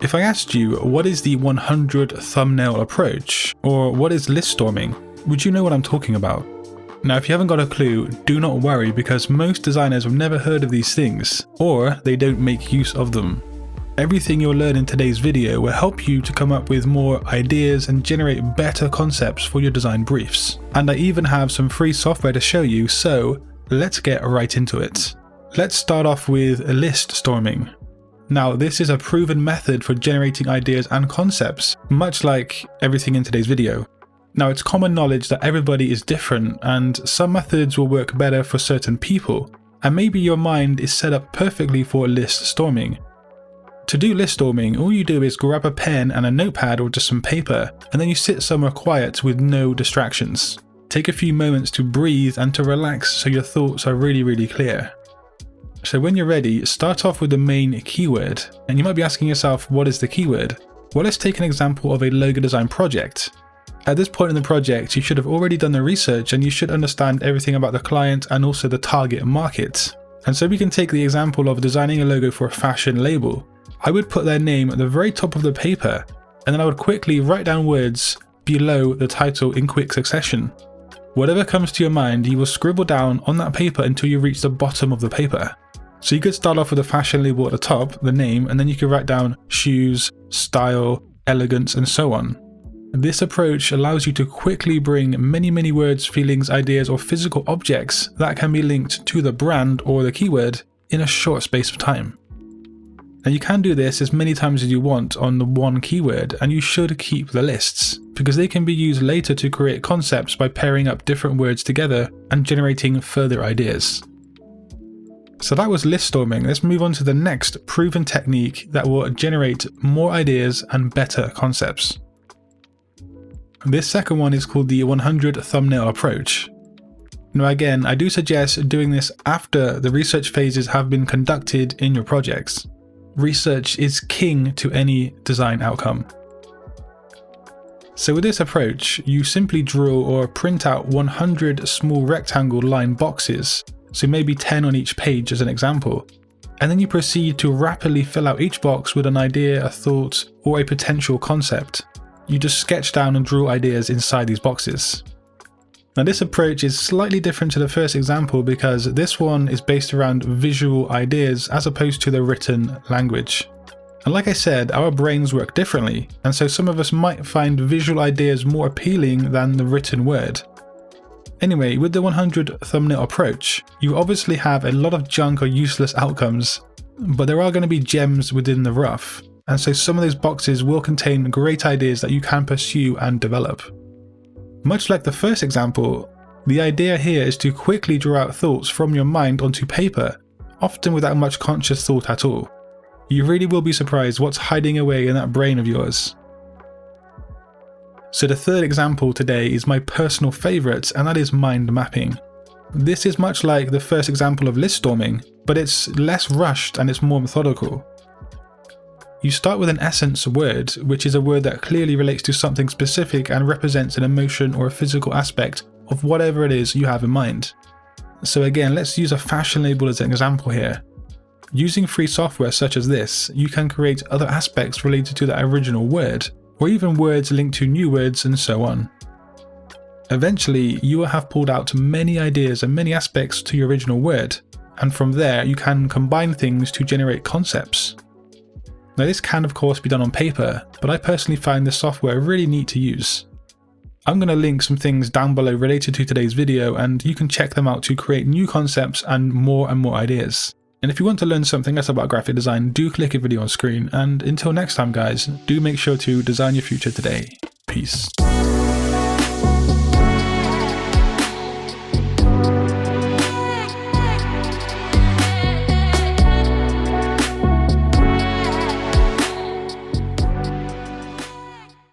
If I asked you, what is the 100 thumbnail approach, or what is list storming, would you know what I'm talking about? Now, if you haven't got a clue, do not worry, because most designers have never heard of these things, or they don't make use of them. Everything you'll learn in today's video will help you to come up with more ideas and generate better concepts for your design briefs. And I even have some free software to show you, so let's get right into it. Let's start off with list storming. Now, this is a proven method for generating ideas and concepts, much like everything in today's video. Now, it's common knowledge that everybody is different, and some methods will work better for certain people, and maybe your mind is set up perfectly for list storming. To do list storming, all you do is grab a pen and a notepad or just some paper, and then you sit somewhere quiet with no distractions. Take a few moments to breathe and to relax so your thoughts are really clear. So when you're ready, start off with the main keyword, and you might be asking yourself, what is the keyword? Well, let's take an example of a logo design project. At this point in the project, you should have already done the research and you should understand everything about the client and also the target market. And so we can take the example of designing a logo for a fashion label. I would put their name at the very top of the paper, and then I would quickly write down words below the title in quick succession. Whatever comes to your mind, you will scribble down on that paper until you reach the bottom of the paper. So you could start off with a fashion label at the top, the name, and then you could write down shoes, style, elegance, and so on. This approach allows you to quickly bring many words, feelings, ideas, or physical objects that can be linked to the brand or the keyword in a short space of time. Now, you can do this as many times as you want on the one keyword, and you should keep the lists, because they can be used later to create concepts by pairing up different words together and generating further ideas. So that was list storming. Let's move on to the next proven technique that will generate more ideas and better concepts. This second one is called the 100 thumbnail approach. Now again, I do suggest doing this after the research phases have been conducted in your projects. Research is king to any design outcome. So with this approach, you simply draw or print out 100 small rectangle line boxes, so maybe 10 on each page as an example, and then you proceed to rapidly fill out each box with an idea, a thought, or a potential concept. You just sketch down and draw ideas inside these boxes. Now this approach is slightly different to the first example because this one is based around visual ideas as opposed to the written language. And like I said, our brains work differently, and so some of us might find visual ideas more appealing than the written word. Anyway, with the 100 thumbnail approach, you obviously have a lot of junk or useless outcomes, but there are going to be gems within the rough, and so some of those boxes will contain great ideas that you can pursue and develop. Much like the first example, the idea here is to quickly draw out thoughts from your mind onto paper, often without much conscious thought at all. You really will be surprised what's hiding away in that brain of yours. So the third example today is my personal favourite, and that is mind mapping. This is much like the first example of list storming, but it's less rushed and it's more methodical. You start with an essence word, which is a word that clearly relates to something specific and represents an emotion or a physical aspect of whatever it is you have in mind. So again, let's use a fashion label as an example here. Using free software such as this, you can create other aspects related to that original word, or even words linked to new words and so on. Eventually, you will have pulled out many ideas and many aspects to your original word, and from there you can combine things to generate concepts. Now this can of course be done on paper, but I personally find this software really neat to use. I'm going to link some things down below related to today's video, and you can check them out to create new concepts and more ideas. And if you want to learn something else about graphic design, do click a video on screen, and until next time guys, do make sure to design your future today. Peace.